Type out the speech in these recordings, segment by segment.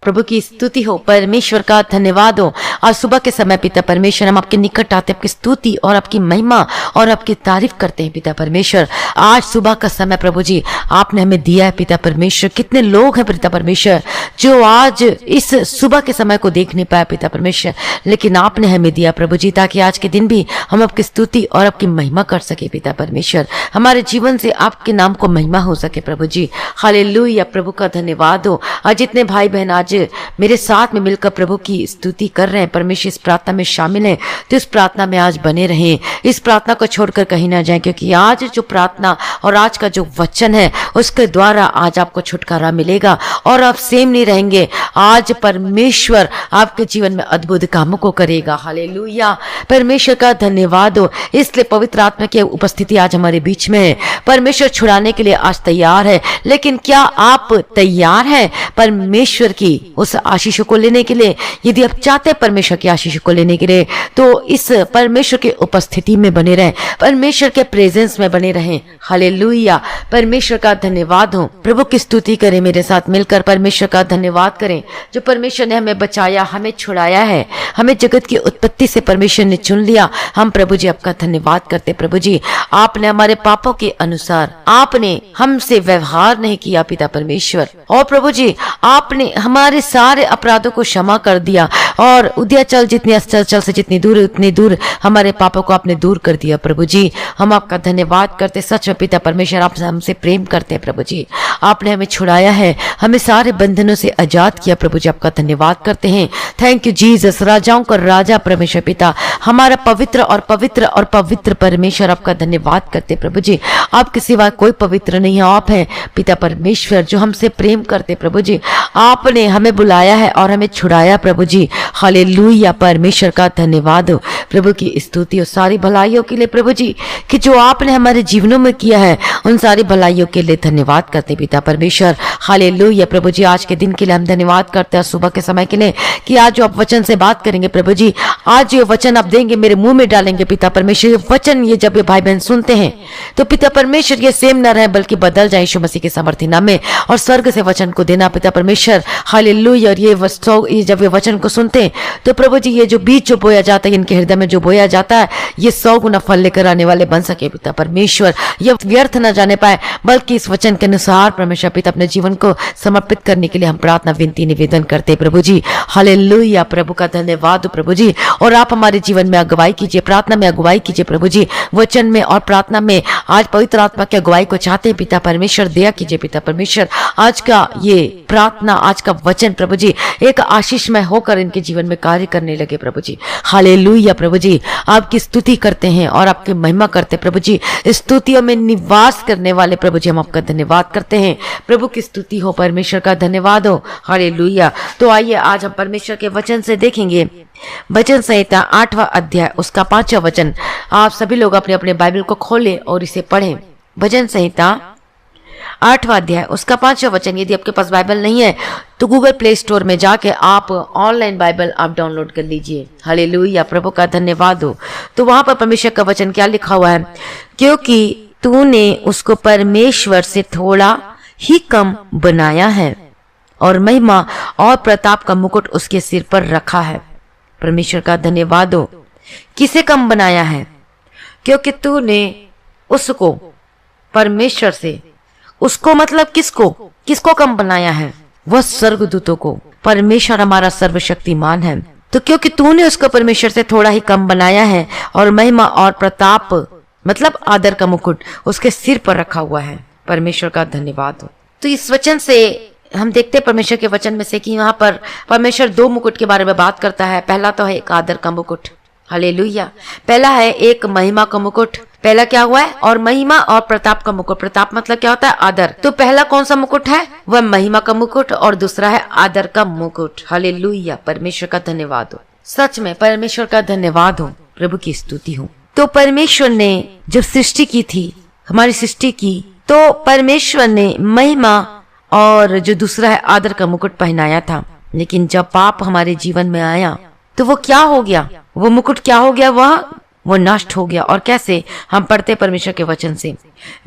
प्रभु की स्तुति हो, परमेश्वर का धन्यवाद हो। आज सुबह के समय पिता परमेश्वर हम आपके निकट आते, आपकी स्तुति और आपकी महिमा और आपकी तारीफ करते हैं पिता परमेश्वर। आज सुबह का समय प्रभु जी आपने हमें दिया है पिता परमेश्वर। कितने लोग हैं पिता परमेश्वर जो आज इस सुबह के समय को देख नहीं पाए पिता परमेश्वर, लेकिन आपने हमें दिया प्रभु जी, ताकि आज के दिन भी हम आपकी स्तुति और आपकी महिमा कर सके पिता परमेश्वर। हमारे जीवन से आपके नाम को महिमा हो सके प्रभु जी। हालेलुया, प्रभु का धन्यवाद हो। आज जितने भाई बहन आज मेरे साथ में मिलकर प्रभु की स्तुति कर रहे हैं, परमेश्वर इस प्रार्थना में शामिल हैं, तो इस प्रार्थना में आज बने रहें, इस प्रार्थना को छोड़कर कहीं ना जाएं, क्योंकि आज जो प्रार्थना और आज का जो वचन है उसके द्वारा आज आपको छुटकारा मिलेगा और आप सेम नहीं रहेंगे। आज परमेश्वर आपके जीवन में अद्भुत कामों को करेगा। हालेलुया, परमेश्वर का धन्यवाद हो। इसलिए पवित्र आत्मा की उपस्थिति आज हमारे बीच में है। परमेश्वर छुड़ाने के लिए आज तैयार है, लेकिन क्या आप तैयार हैं परमेश्वर की उस आशीषों को लेने के लिए? यदि आप चाहते हैं परमेश्वर की आशीषों को लेने के लिए, तो इस परमेश्वर की उपस्थिति में बने रहें, परमेश्वर के प्रेजेंस में बने रहें। हालेलुया, परमेश्वर का धन्यवाद हो। प्रभु की स्तुति करें, मेरे साथ मिलकर परमेश्वर का धन्यवाद करें, जो परमेश्वर ने हमें बचाया, हमें छुड़ाया है, हमें जगत की उत्पत्ति से परमेश्वर ने चुन लिया। हम प्रभु जी आपका धन्यवाद करते। प्रभु जी आपने हमारे पापों के अनुसार आपने हमसे व्यवहार नहीं किया पिता परमेश्वर, और प्रभु जी आपने हमारे सारे अपराधों को क्षमा कर दिया, और उदयाचल जितनी अस्ताचल से जितनी दूर उतनी दूर हमारे पापों को आपने दूर कर दिया। प्रभु जी हम आपका धन्यवाद करते। सच में पिता परमेश्वर आप हमसे प्रेम करते हैं प्रभु जी, आपने हमें छुड़ाया है, हमें सारे बंधनों से आजाद किया। प्रभु जी आपका धन्यवाद करते हैं। थैंक यू जीसस, राजाओं का राजा परमेश्वर पिता, हमारा पवित्र और पवित्र और पवित्र परमेश्वर आपका धन्यवाद करते प्रभु जी। आपके सिवा कोई पवित्र नहीं है, आप हैं पिता परमेश्वर जो हमसे प्रेम करते प्रभु जी। आपने हमें बुलाया है और हमें छुड़ाया प्रभु जी। हालेलुया, परमेश्वर का धन्यवाद हो। प्रभु की स्तुति और सारी भलाइयों के लिए प्रभु जी कि जो आपने हमारे जीवनों में किया है, उन सारी भलाइयों के लिए धन्यवाद करते पिता परमेश्वर। हालेलुया, प्रभु जी आज के दिन के लिए हम धन्यवाद करते हैं, सुबह के समय के लिए कि आज जो आप वचन से बात करेंगे प्रभु जी, आज जो वचन आप देंगे मेरे मुंह में डालेंगे पिता परमेश्वर। ये वचन ये जब ये भाई बहन सुनते हैं तो पिता परमेश्वर ये सेम न रहे बल्कि बदल जाए यीशु मसीह के सामर्थ्य नाम में, और स्वर्ग से वचन को देना पिता परमेश्वर। हालेलुया, और ये जब ये वचन को सुनते हैं तो प्रभु जी ये जो बीज जो बोया जाता है इनके हृदय में जो बोया जाता है, ये 100 गुना फल लेकर आने वाले बन सके पिता परमेश्वर। ये व्यर्थ न जाने पाए बल्कि इस वचन के अनुसार परमेश्वर पिता अपने जीवन को समर्पित करने के लिए हम प्रार्थना विनती निवेदन करते हैं प्रभु जी। हालेलुया, प्रभु का धन्यवाद प्रभु जी। और आप हमारे जीवन में अगुवाई कीजिए, प्रार्थना में अगुवाई कीजिए प्रभु जी, वचन में और प्रार्थना में आज पवित्र आत्मा की अगुवाई को चाहते हैं पिता परमेश्वर। दया कीजिए पिता परमेश्वर, आज का ये प्रार्थना, आज का वचन प्रभु जी एक आशीषमय होकर इनके जीवन में कार्य करने लगे प्रभु जी। हालेलुया, प्रभु जी आपकी स्तुति करते हैं और आपकी महिमा करते हैं प्रभु जी। स्तुतियों में निवास करने वाले प्रभु जी हम आपका धन्यवाद करते हैं। प्रभु की स्तुति हो, परमेश्वर का धन्यवाद हो। हालेलुया, तो आइए आज हम परमेश्वर के वचन से देखेंगे वचन संहिता 8वां अध्याय उसका 5वां वचन। आप सभी लोग अपने अपने बाइबल को खोलें और इसे पढ़ें। वचन संहिता 8वां अध्याय उसका 5वां वचन। यदि आपके पास बाइबल नहीं है तो गूगल प्ले स्टोर में जाके आप ऑनलाइन बाइबल आप डाउनलोड कर लीजिए। हालेलुया, प्रभु का धन्यवाद हो। तो वहां पर परमेश्वर का वचन क्या लिखा हुआ है? क्योंकि तूने उसको परमेश्वर से थोड़ा ही कम बनाया है और महिमा और प्रताप का मुकुट उसके सिर पर रखा है। परमेश्वर का धन्यवाद हो। किसे कम बनाया है? क्योंकि तूने उसको परमेश्वर से, उसको मतलब किसको कम बनाया है? वह स्वर्गदूतों को। परमेश्वर हमारा सर्वशक्तिमान है, तो क्योंकि तूने उसको परमेश्वर से थोड़ा ही कम बनाया है और महिमा और प्रताप मतलब आदर का मुकुट उसके सिर पर रखा हुआ है। परमेश्वर का धन्यवाद हो। तो इस वचन से हम देखते हैं परमेश्वर के वचन में से कि यहाँ पर परमेश्वर 2 मुकुट के बारे में बात करता है। पहला तो है एक आदर का मुकुट। हालेलुया, पहला है एक महिमा का मुकुट। पहला क्या हुआ है? और महिमा और प्रताप का मुकुट। प्रताप मतलब क्या होता है? आदर। तो पहला कौन सा मुकुट है? वह महिमा का मुकुट, और दूसरा है आदर का मुकुट। हालेलुया, परमेश्वर का धन्यवाद हो। सच में परमेश्वर का धन्यवाद हो, प्रभु की स्तुति हो। तो परमेश्वर ने जब सृष्टि की थी, हमारी सृष्टि की, तो परमेश्वर ने महिमा और जो दूसरा है आदर का मुकुट पहनाया था। लेकिन जब पाप हमारे जीवन में आया तो वो क्या हो गया? वो मुकुट क्या हो गया? वो नष्ट हो गया। और कैसे? हम पढ़ते परमेश्वर के वचन से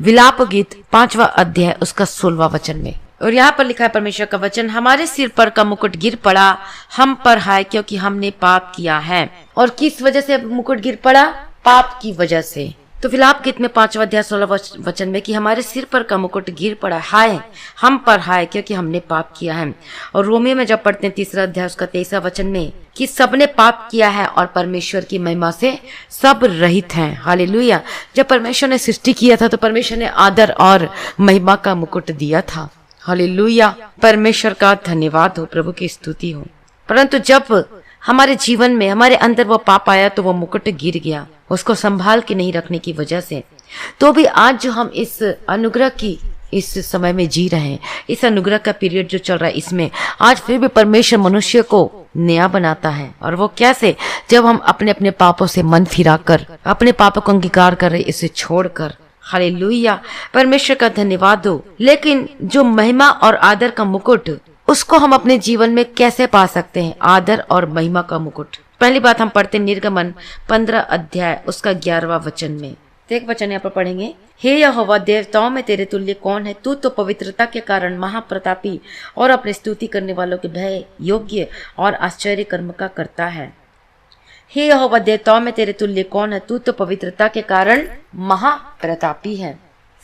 विलाप गीत 5वां अध्याय उसका 16वां वचन में। और यहाँ पर लिखा है परमेश्वर का वचन, हमारे सिर पर का मुकुट गिर पड़ा, हम पर हाय क्योंकि हमने पाप किया है। और किस वजह से मुकुट गिर पड़ा? पाप की वजह से। तो फिलहाल गीत में 5वां अध्याय 16 वचन में कि हमारे सिर पर का मुकुट गिर पड़ा, हाय हम पर हाय क्योंकि हमने पाप किया है। और रोमियो में जब पढ़ते हैं 3रा अध्याय उसका 23वां वचन में कि सबने पाप किया है और परमेश्वर की महिमा से सब रहित हैं। हालेलुया। जब परमेश्वर ने सृष्टि किया था तो परमेश्वर ने आदर और महिमा का मुकुट दिया था। हालेलुया। परमेश्वर का धन्यवाद हो, प्रभु की स्तुति हो। परंतु जब हमारे जीवन में हमारे अंदर वो पाप आया तो वो मुकुट गिर गया, उसको संभाल के नहीं रखने की वजह से। तो भी आज जो हम इस अनुग्रह की इस समय में जी रहे हैं, इस अनुग्रह का पीरियड जो चल रहा है, इसमें आज फिर भी परमेश्वर मनुष्य को नया बनाता है। और वो कैसे? जब हम अपने अपने पापों से मन फिराकर अपने पापों को अंगीकार कर रहे, इसे छोड़कर। हालेलुया। परमेश्वर का धन्यवाद हो। लेकिन जो महिमा और आदर का मुकुट, उसको हम अपने जीवन में कैसे पा सकते हैं? आदर और महिमा का मुकुट। पहली बात हम पढ़ते निर्गमन 15 अध्याय उसका 11वां वचन में। एक वचन यहाँ पर पढ़ेंगे, हे यहोवा, देवताओं में तेरे तुल्य कौन है? तू तो पवित्रता के कारण महाप्रतापी और अपने स्तुति करने वालों के भय योग्य और आश्चर्य कर्म का करता है। हे यहोवा, देवताओं में तेरे तुल्य कौन है? तू तो पवित्रता के कारण महाप्रतापी है।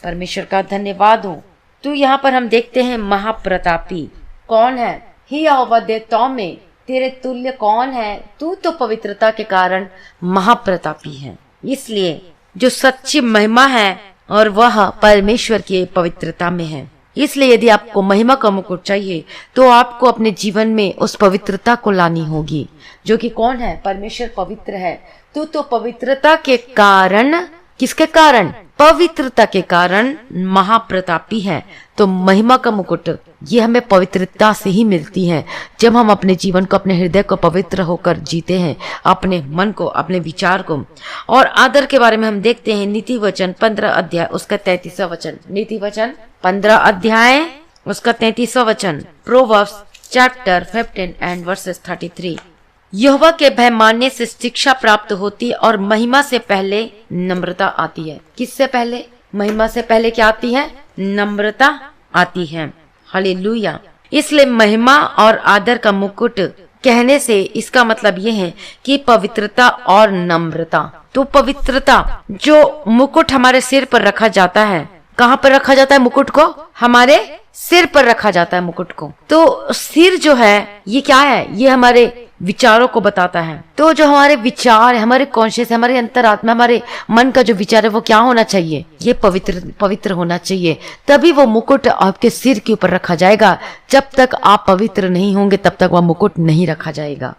परमेश्वर का धन्यवाद हो। तो यहाँ पर हम देखते हैं महाप्रतापी कौन है? हे यहोवा, देवताओं में तेरे तुल्य कौन है? तू तो पवित्रता के कारण महाप्रतापी है। इसलिए जो सच्ची महिमा है और वह परमेश्वर की पवित्रता में है। इसलिए यदि आपको महिमा का मुकुट चाहिए तो आपको अपने जीवन में उस पवित्रता को लानी होगी, जो कि कौन है? परमेश्वर पवित्र है। तू तो पवित्रता के कारण, किसके कारण? पवित्रता के कारण महाप्रतापी है। तो महिमा का मुकुट ये हमें पवित्रता से ही मिलती है, जब हम अपने जीवन को, अपने हृदय को पवित्र होकर जीते हैं, अपने मन को, अपने विचार को। और आदर के बारे में हम देखते हैं नीति वचन 15 अध्याय उसका 33वां वचन। नीति वचन 15 अध्याय उसका 33वां वचन। Proverbs chapter 15 and versus 33। यहोवा के भय मानने से शिक्षा प्राप्त होती और महिमा से पहले नम्रता आती है। किससे पहले? महिमा से पहले क्या आती है? नम्रता आती है। हालेलुया। इसलिए महिमा और आदर का मुकुट कहने से इसका मतलब ये है कि पवित्रता और नम्रता। तो पवित्रता, जो मुकुट हमारे सिर पर रखा जाता है, कहाँ पर रखा जाता है मुकुट को? हमारे सिर पर रखा जाता है मुकुट को। तो सिर जो है ये क्या है? ये हमारे विचारों को बताता है। तो जो हमारे विचार है, हमारे कॉन्शियस, हमारे अंतरात्मा, हमारे मन का जो विचार है वो क्या होना चाहिए? ये पवित्र होना चाहिए। तभी वो मुकुट आपके सिर के ऊपर रखा जाएगा। जब तक आप पवित्र नहीं होंगे तब तक वह मुकुट नहीं रखा जाएगा।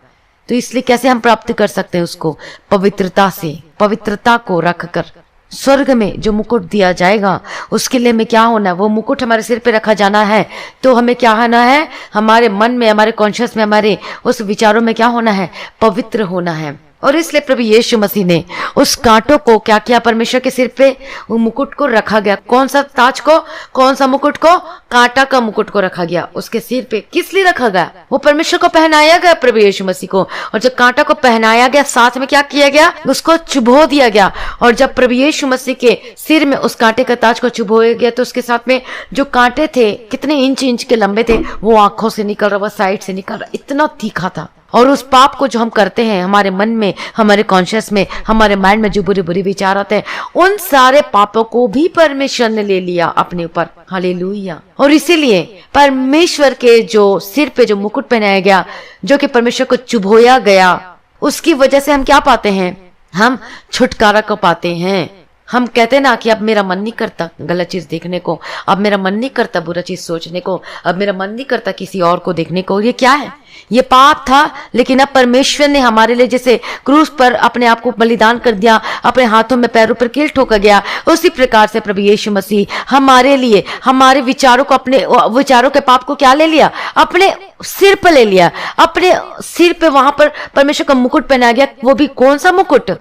तो इसलिए कैसे हम प्राप्त कर सकते हैं उसको? पवित्रता से। पवित्रता को रखकर स्वर्ग में जो मुकुट दिया जाएगा उसके लिए हमें क्या होना है? वो मुकुट हमारे सिर पे रखा जाना है तो हमें क्या होना है? हमारे मन में, हमारे कॉन्शियस में, हमारे उस विचारों में क्या होना है? पवित्र होना है। और इसलिए प्रभु यीशु मसीह ने उस कांटों को क्या किया? परमेश्वर के सिर पे वो मुकुट को रखा गया। कौन सा ताज को? कौन सा मुकुट को? कांटा का मुकुट को रखा गया उसके सिर पे। किस लिए रखा गया? वो परमेश्वर को पहनाया गया, प्रभु यीशु मसीह को। और जब कांटा को पहनाया गया, साथ में क्या किया गया? उसको चुभो दिया गया। और जब प्रभु यीशु मसीह के सिर में उस कांटे का ताज को चुभोया गया तो उसके साथ में जो कांटे थे, कितने इंच के लंबे थे, वो आंखों से निकल रहा, वो साइड से निकल रहा, इतना तीखा था। और उस पाप को जो हम करते हैं, हमारे मन में, हमारे कॉन्शियस में, हमारे माइंड में जो बुरे विचार आते हैं, उन सारे पापों को भी परमेश्वर ने ले लिया अपने ऊपर। हालेलुया। और इसीलिए परमेश्वर के जो सिर पे जो मुकुट पहनाया गया, जो कि परमेश्वर को चुभोया गया, उसकी वजह से हम क्या पाते हैं? हम छुटकारा को पाते हैं। हम कहते हैं ना कि अब मेरा मन नहीं करता गलत चीज देखने को, अब मेरा मन नहीं करता बुरा चीज सोचने को, अब मेरा मन नहीं करता किसी और को देखने को। ये क्या है? ये पाप था। लेकिन अब परमेश्वर ने हमारे लिए जैसे क्रूस पर अपने आप को बलिदान कर दिया, अपने हाथों में पैरों पर कील ठोका गया, उसी प्रकार से प्रभु यीशु मसीह हमारे लिए, हमारे विचारों को, अपने विचारों के पाप को क्या ले लिया? अपने सिर पर ले लिया। अपने सिर पे वहां पर परमेश्वर का मुकुट पहनाया गया। वो भी कौन सा मुकुट?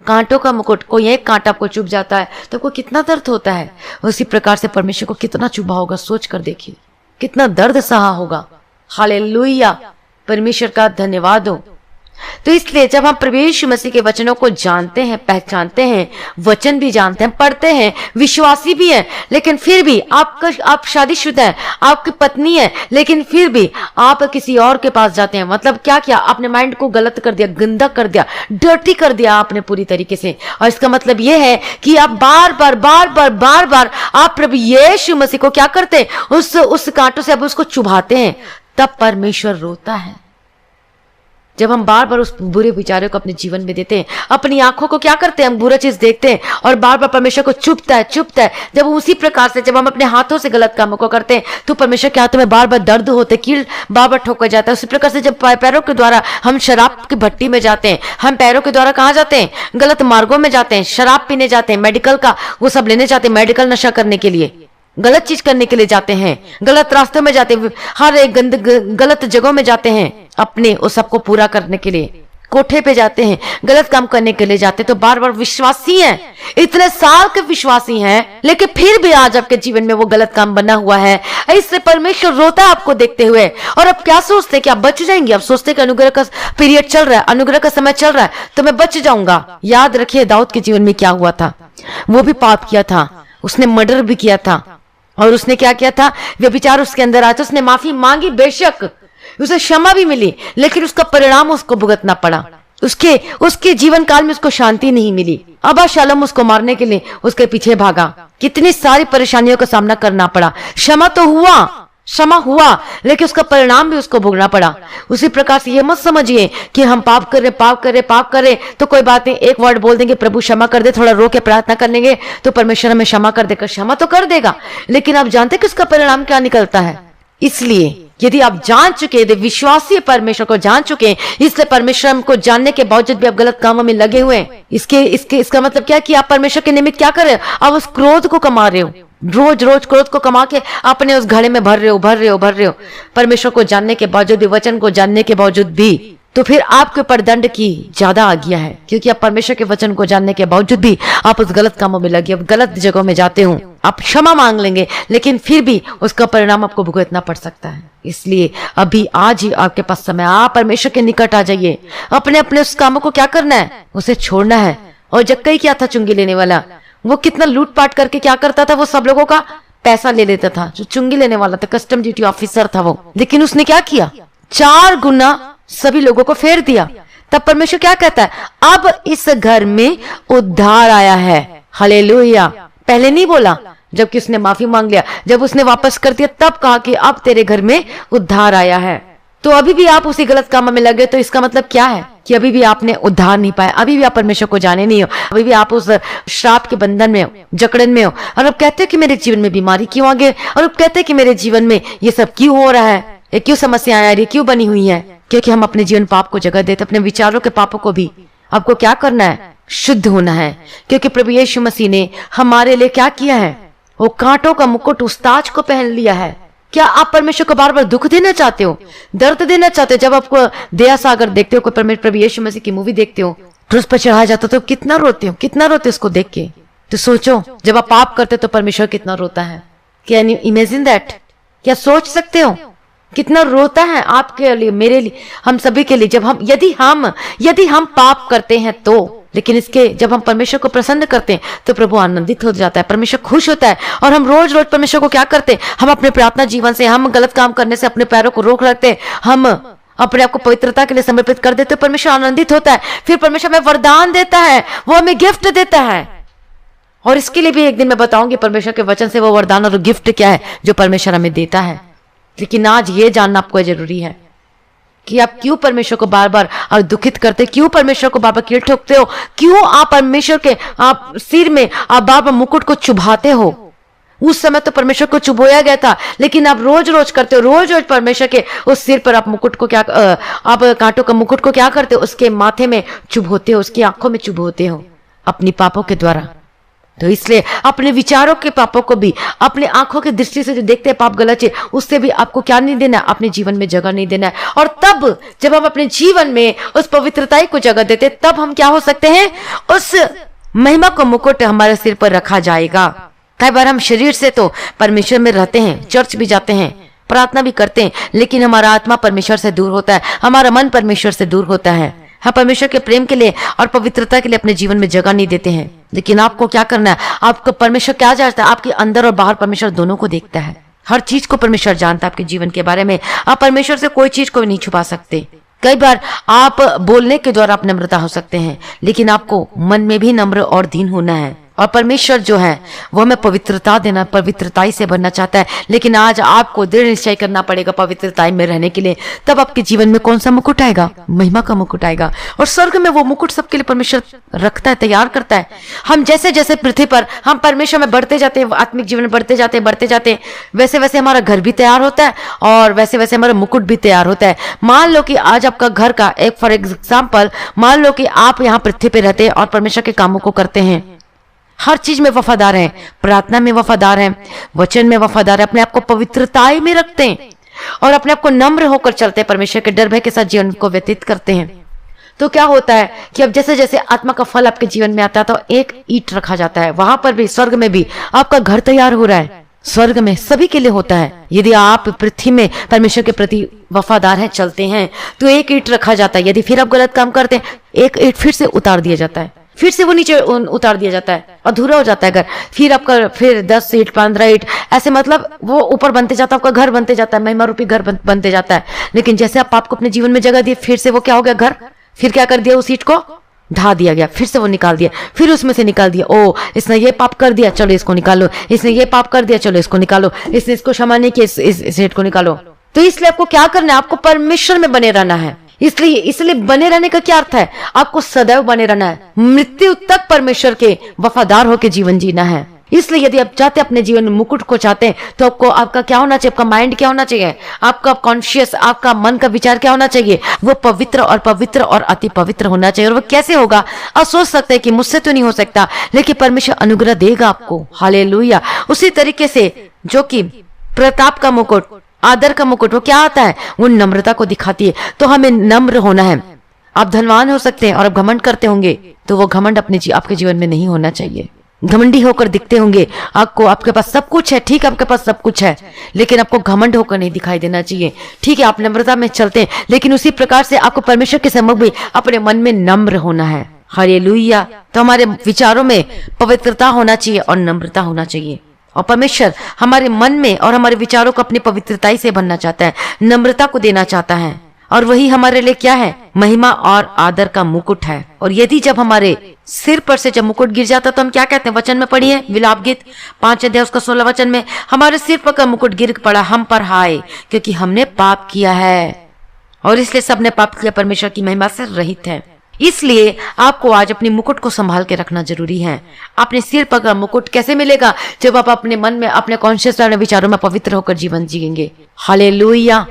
कांटों का मुकुट। कोई एक कांटा आपको चुभ जाता है तो आपको कितना दर्द होता है, उसी प्रकार से परमेश्वर को कितना चुभा होगा। सोच कर देखिए कितना दर्द सहा होगा। हालेलुया। परमेश्वर का धन्यवाद हो। तो इसलिए जब हम प्रभु यीशु मसीह के वचनों को जानते हैं, पहचानते हैं, वचन भी जानते हैं, पढ़ते हैं, विश्वासी भी हैं, लेकिन फिर भी आप शादीशुदा है, आपकी पत्नी है, लेकिन फिर भी आप किसी और के पास जाते हैं, मतलब क्या किया, अपने माइंड को गलत कर दिया, गंदा कर दिया, डर्टी कर दिया आपने पूरी तरीके से। और इसका मतलब यह है कि आप बार बार आप प्रभु यीशु मसीह को क्या करते हैं, उस कांटों से आप उसको चुभाते हैं, तब परमेश्वर रोता है। जब हम बार बार उस बुरे विचारों को अपने जीवन में देते हैं, अपनी आंखों को क्या करते हैं, हम बुरा चीज देखते हैं और बार बार परमेश्वर को चुभता है। जब उसी प्रकार से जब हम अपने हाथों से गलत कामों को करते हैं तो परमेश्वर के हाथों में बार बार दर्द होते, कील बार बार ठोका जाता है। उसी प्रकार से जब पैरों के द्वारा हम शराब की भट्टी में जाते हैं, हम पैरों के द्वारा कहाँ जाते हैं, गलत मार्गों में जाते हैं, शराब पीने जाते हैं, मेडिकल का वो सब लेने जाते हैं, मेडिकल नशा करने के लिए, गलत चीज करने के लिए जाते हैं, गलत रास्तों में जाते हैं, हर एक गलत जगहों में जाते हैं, अपने उस सबको पूरा करने के लिए कोठे पे जाते हैं, गलत काम करने के लिए जाते हैं। तो बार बार विश्वासी हैं, इतने साल के विश्वासी हैं, लेकिन फिर भी आज आपके जीवन में वो गलत काम बना हुआ है। इससे परमेश्वर रोता है आपको देखते हुए। और अब क्या सोचते हैं कि आप बच जाएंगे, आप सोचते हैं कि अनुग्रह का पीरियड चल रहा है, अनुग्रह का समय चल रहा है, तो मैं बच जाऊंगा। याद रखिए दाऊद के जीवन में क्या हुआ था, वो भी पाप किया था, उसने मर्डर भी किया था, और उसने क्या किया था, व्यभिचार उसके अंदर आया था, उसने माफी मांगी, बेशक उसे क्षमा भी मिली, लेकिन उसका परिणाम उसको भुगतना पड़ा। उसके जीवन काल में उसको शांति नहीं मिली। अब अबशालोम उसको मारने के लिए उसके पीछे भागा, कितनी सारी परेशानियों का सामना करना पड़ा। क्षमा हुआ लेकिन उसका परिणाम भी उसको भोगना पड़ा। उसी प्रकार से ये मत समझिए कि हम पाप कर रहे तो कोई बात नहीं, एक वर्ड बोल देंगे प्रभु क्षमा कर दे, थोड़ा रो के प्रार्थना कर लेंगे तो परमेश्वर हमें क्षमा कर देगा। क्षमा तो कर देगा, लेकिन आप जानते कि उसका परिणाम क्या निकलता है। इसलिए यदि आप जान चुके, यदि विश्वासी परमेश्वर को जान चुके, इसलिए परमेश्वर को जानने के बावजूद भी आप गलत कामों में लगे हुए हैं, इसका मतलब क्या कि आप परमेश्वर के निमित्त क्या कर रहे हो, आप उस क्रोध को कमा रहे हो, रोज क्रोध को कमा के अपने उस घड़े में भर रहे हो। परमेश्वर को जानने के बावजूद भी, वचन को जानने के बावजूद भी, तो फिर आपके ऊपर दंड की ज्यादा आज्ञा है, क्योंकि आप परमेश्वर के वचन को जानने के बावजूद भी आप उस गलत कामों में लगे, गलत जगहों में जाते हो। आप क्षमा मांग लेंगे, लेकिन फिर भी उसका परिणाम आपको भुगतना पड़ सकता है। इसलिए अभी आज ही आपके पास समय, आप परमेश्वर के निकट आ जाइए। अपने उस कामों को क्या करना है, उसे छोड़ना है। और जक्कई क्या था, चुंगी लेने वाला, वो कितना लूटपाट करके क्या करता था, वो सब लोगों का पैसा ले लेता था। जो चुंगी लेने वाला था, कस्टम ड्यूटी ऑफिसर था वो, लेकिन उसने क्या किया, 4 गुना सभी लोगों को फेर दिया। तब परमेश्वर क्या कहता है, अब इस घर में उद्धार आया है। हालेलुया। पहले नहीं बोला, जबकि उसने माफी मांग लिया, जब उसने वापस कर दिया तब कहा कि अब तेरे घर में उद्धार आया है। तो अभी भी आप उसी गलत काम में लगे, तो इसका मतलब क्या है कि अभी भी आपने उद्धार नहीं पाया, अभी भी आप परमेश्वर को जाने नहीं हो, अभी भी आप उस श्राप के बंधन में हो, जकड़न में हो। और अब कहते हो कि मेरे जीवन में बीमारी क्यों आ गई, और अब कहते हैं कि मेरे जीवन में ये सब क्यों हो रहा है, ये क्यों समस्याएं आ रही, क्यों बनी हुई है, क्योंकि हम अपने जीवन पाप को जगह देते, अपने विचारों के पापों को भी। आपको क्या करना है, शुद्ध होना है, क्योंकि प्रभु यीशु मसीह ने हमारे लिए क्या किया है, वो कांटों का मुकुट उस ताज को पहन लिया है। क्या आप परमेश्वर को बार बार दुख देना चाहते हो, दर्द देना चाहते हो? जब आपको दया सागर देखते हो, कोई प्रभु यीशु मसीह की मूवी देखते हो, क्रूस पर चढ़ाया जाता तो कितना रोते उसको देख के। तो सोचो, जब आप पाप करते तो परमेश्वर कितना रोता है। Can you imagine that? क्या सोच सकते हो कितना रोता है आपके लिए, मेरे लिए, हम सभी के लिए। जब यदि हम पाप करते हैं तो, लेकिन इसके जब हम परमेश्वर को प्रसन्न करते हैं तो प्रभु आनंदित हो जाता है, परमेश्वर खुश होता है। और हम रोज परमेश्वर को क्या करते हैं, हम अपने प्रार्थना जीवन से, हम गलत काम करने से अपने पैरों को रोक रखते हैं, हम अपने आप को पवित्रता के लिए समर्पित कर देते हैं। परमेश्वर आनंदित होता है, फिर परमेश्वर हमें वरदान देता है, वो हमें गिफ्ट देता है। और इसके लिए भी एक दिन मैं बताऊंगी परमेश्वर के वचन से वो वरदान और गिफ्ट क्या है जो परमेश्वर हमें देता है। लेकिन आज ये जानना आपको जरूरी है कि आप क्यों परमेश्वर को बार बार दुखित करते, क्यों परमेश्वर को बार बार कील ठोकते हो, क्यों आप परमेश्वर के आप सिर में आप बार बार मुकुट को चुभाते हो। उस समय तो परमेश्वर को चुभोया गया था, लेकिन आप रोज करते हो, रोज परमेश्वर के उस सिर पर आप मुकुट को क्या आप कांटों का मुकुट को क्या करते हो, उसके माथे में चुभोते हो, उसकी आंखों में चुभोते हो अपनी पापों के द्वारा। तो इसलिए अपने विचारों के पापों को भी, अपने आंखों की दृष्टि से जो देखते हैं पाप गलत है, उससे भी आपको क्या नहीं देना है, अपने जीवन में जगह नहीं देना है। और तब जब हम अपने जीवन में उस पवित्रताई को जगह देते, तब हम क्या हो सकते हैं, उस महिमा को मुकुट हमारे सिर पर रखा जाएगा। कई बार हम शरीर से तो परमेश्वर में रहते हैं, चर्च भी जाते हैं, प्रार्थना भी करते हैं, लेकिन हमारा आत्मा परमेश्वर से दूर होता है, हमारा मन परमेश्वर से दूर होता है। हम परमेश्वर के प्रेम के लिए और पवित्रता के लिए अपने जीवन में जगह नहीं देते हैं। लेकिन आपको क्या करना है, आपको परमेश्वर क्या जानता है, आपके अंदर और बाहर परमेश्वर दोनों को देखता है। हर चीज को परमेश्वर जानता है आपके जीवन के बारे में। आप परमेश्वर से कोई चीज को नहीं छुपा सकते। कई बार आप बोलने के द्वारा आप नम्रता हो सकते हैं, लेकिन आपको मन में भी नम्र और दीन होना है। और परमेश्वर जो है वो हमें पवित्रता देना, पवित्रताई से भरना चाहता है। लेकिन आज आपको दृढ़ निश्चय करना पड़ेगा पवित्रताई में रहने के लिए। तब आपके जीवन में कौन सा मुकुट आएगा? महिमा का मुकुट आएगा। और स्वर्ग में वो मुकुट सबके लिए परमेश्वर रखता है, तैयार करता है। हम जैसे जैसे पृथ्वी पर हम परमेश्वर में बढ़ते जाते हैं, आत्मिक जीवन में बढ़ते जाते हैं, वैसे वैसे हमारा घर भी तैयार होता है और वैसे वैसे हमारा मुकुट भी तैयार होता है। मान लो कि आज आपका घर का एक फॉर एग्जाम्पल, मान लो कि आप यहाँ पृथ्वी पे रहते हैं और परमेश्वर के कामों को करते हैं, हर चीज में वफादार हैं, प्रार्थना में वफादार हैं, वचन में वफादार है, अपने आप को पवित्रताई में रखते हैं और अपने आप को नम्र होकर चलते हैं, परमेश्वर के डर भय के साथ जीवन को व्यतीत करते हैं। तो क्या होता है कि अब जैसे जैसे आत्मा का फल आपके जीवन में आता है तो एक ईंट रखा जाता है। वहां पर भी, स्वर्ग में भी आपका घर तैयार हो रहा है। स्वर्ग में सभी के लिए होता है। यदि आप पृथ्वी में परमेश्वर के प्रति वफादार हैं, चलते हैं, तो एक ईंट रखा जाता है। यदि फिर आप गलत काम करते हैं, एक ईंट फिर से उतार दिया जाता है, फिर से वो नीचे उतार दिया जाता है, अधूरा हो जाता है घर। फिर आपका फिर 10 ईंट, 15 ईंट, ऐसे मतलब वो ऊपर बनते जाता है, आपका घर बनते जाता है, महिमा रूपी घर बनते जाता है। लेकिन जैसे आप आपको अपने जीवन में जगह दिए, फिर से वो क्या हो गया, घर फिर क्या कर दिया, उस ईंट को ढा दिया गया, फिर से वो निकाल दिया, फिर उसमें से निकाल दिया। ओ, इसने ये पाप कर दिया, चलो इसको निकालो, इसने ये पाप कर दिया, चलो इसको निकालो, इसने इसको क्षमा नहीं किया, इस ईंट को निकालो। तो इसलिए आपको क्या करना है, आपको परमेश्वर में बने रहना है। इसलिए बने रहने का क्या अर्थ है, आपको सदैव बने रहना है, मृत्यु तक परमेश्वर के वफादार होकर जीवन जीना है। इसलिए यदि आप चाहते अपने जीवन में मुकुट को चाहते हैं, तो आपको आपका क्या होना चाहिए, आपका माइंड क्या होना चाहिए, आपका कॉन्शियस, आपका मन का विचार क्या होना चाहिए, वो पवित्र और अति पवित्र होना चाहिए। और वो कैसे होगा? आप सोच सकते हैं कि मुझसे तो नहीं हो सकता, लेकिन परमेश्वर अनुग्रह देगा आपको। हालेलुया। उसी तरीके से जो कि प्रताप का मुकुट, आदर का मुकुट, वो क्या आता है, वो नम्रता को दिखाती है। तो हमें नम्र होना है। आप धनवान हो सकते हैं और आप घमंड करते होंगे, तो वो घमंड आपके जीवन में नहीं होना चाहिए। घमंडी होकर दिखते होंगे आपको, आपके पास सब कुछ है, ठीक है, आपके पास सब कुछ है, लेकिन आपको घमंड होकर नहीं दिखाई देना चाहिए। ठीक है, आप नम्रता में चलते हैं, लेकिन उसी प्रकार से आपको परमेश्वर के सम्मुख भी अपने मन में नम्र होना है। हालेलुया। तो हमारे विचारों में पवित्रता होना चाहिए और नम्रता होना चाहिए। और परमेश्वर हमारे मन में और हमारे विचारों को अपनी पवित्रताई से भरना चाहता है, नम्रता को देना चाहता है। और वही हमारे लिए क्या है, महिमा और आदर का मुकुट है। और यदि जब हमारे सिर पर से जब मुकुट गिर जाता तो हम क्या कहते हैं, वचन में पढ़िए, विलाप गीत 5 अध्याय उसका 16 वचन में, हमारे सिर पर का मुकुट गिर पड़ा हम पर, हाय, क्योंकि हमने पाप किया है और इसलिए सबने पाप किया, परमेश्वर की महिमा से रहित है। इसलिए आपको आज अपनी मुकुट को संभाल के रखना जरूरी है। अपने सिर पर का मुकुट कैसे मिलेगा? जब आप अपने मन में, अपने कॉन्शियस विचारों में पवित्र होकर जीवन जिएंगे। हालेलुया।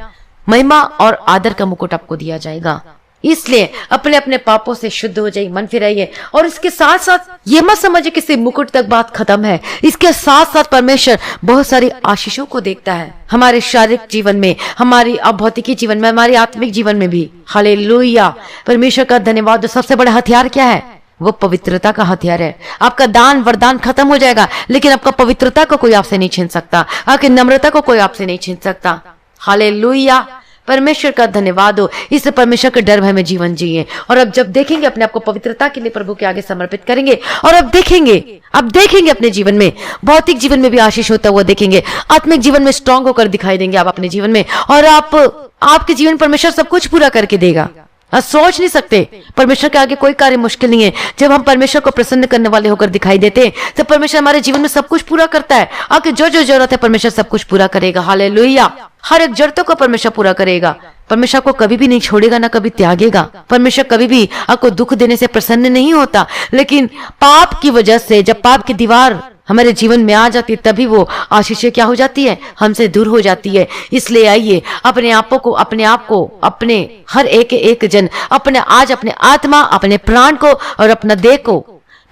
महिमा और आदर का मुकुट आपको दिया जाएगा। इसलिए अपने अपने पापों से शुद्ध हो जाइए, मन फिराइए। और इसके साथ साथ ये मत समझिए कि सिर्फ मुकुट तक बात खत्म है। इसके साथ साथ परमेश्वर बहुत सारी आशीषों को देखता है हमारे शारीरिक जीवन में, हमारी भौतिकी जीवन में, हमारी आत्मिक जीवन में भी। हालेलुया। परमेश्वर का धन्यवाद। सबसे बड़ा हथियार क्या है? वो पवित्रता का हथियार है। आपका दान वरदान खत्म हो जाएगा, लेकिन आपका पवित्रता को कोई आपसे नहीं छीन सकता, आपकी नम्रता को कोई आपसे नहीं छीन सकता। हालेलुया। परमेश्वर का धन्यवाद हो। इससे परमेश्वर के डर भय में जीवन जिए। और अब जब देखेंगे अपने आप को पवित्रता के लिए प्रभु के आगे समर्पित करेंगे, और अब देखेंगे अपने जीवन में, भौतिक जीवन में भी आशीष होता हुआ देखेंगे, आत्मिक जीवन में स्ट्रांग होकर दिखाई देंगे आप अपने जीवन में। और आपके जीवन परमेश्वर सब कुछ पूरा करके देगा। सोच नहीं सकते, परमेश्वर के आगे कोई कार्य मुश्किल नहीं है। जब हम परमेश्वर को प्रसन्न करने वाले होकर दिखाई देते हैं, तो परमेश्वर हमारे जीवन में सब कुछ पूरा करता है। आगे जो जो जरूरत है परमेश्वर सब कुछ पूरा करेगा। हालेलुया। हर एक जरूरतों को परमेश्वर पूरा करेगा। परमेश्वर को कभी भी नहीं छोड़ेगा, ना कभी त्यागेगा। परमेश्वर कभी भी आपको दुख देने से प्रसन्न नहीं होता, लेकिन पाप की वजह से, जब पाप की दीवार हमारे जीवन में आ जाती है, तभी वो आशीषें क्या हो जाती है, हमसे दूर हो जाती है। इसलिए आइए अपने आप को, अपने हर एक जन अपने आत्मा, अपने प्राण को और अपना देह को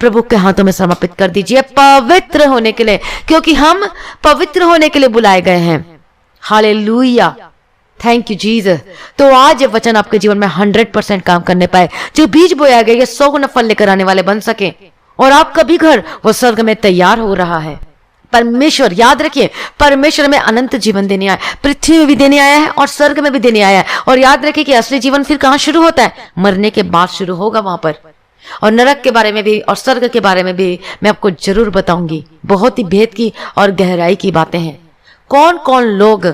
प्रभु के हाथों में समर्पित कर दीजिए, पवित्र होने के लिए, क्योंकि हम पवित्र होने के लिए बुलाए गए हैं। हालेलुया। Thank you Jesus. तो आज ये वचन आपके जीवन में 100% काम करने पाए। जो बीज बोया गया ये 100 गुना फल लेकर आने वाले बन सके, और आपका भी घर वो स्वर्ग में तैयार हो रहा है। परमेश्वर, याद रखिए, परमेश्वर में अनंत जीवन देने आया, पृथ्वी में भी देने आया है और स्वर्ग में भी देने आया है। और याद रखिए कि असली जीवन फिर कहां शुरू होता है? मरने के बाद शुरू होगा वहां पर। और नरक के बारे में भी और स्वर्ग के बारे में भी मैं आपको जरूर बताऊंगी। बहुत ही भेद की और गहराई की बातें हैं। कौन कौन लोग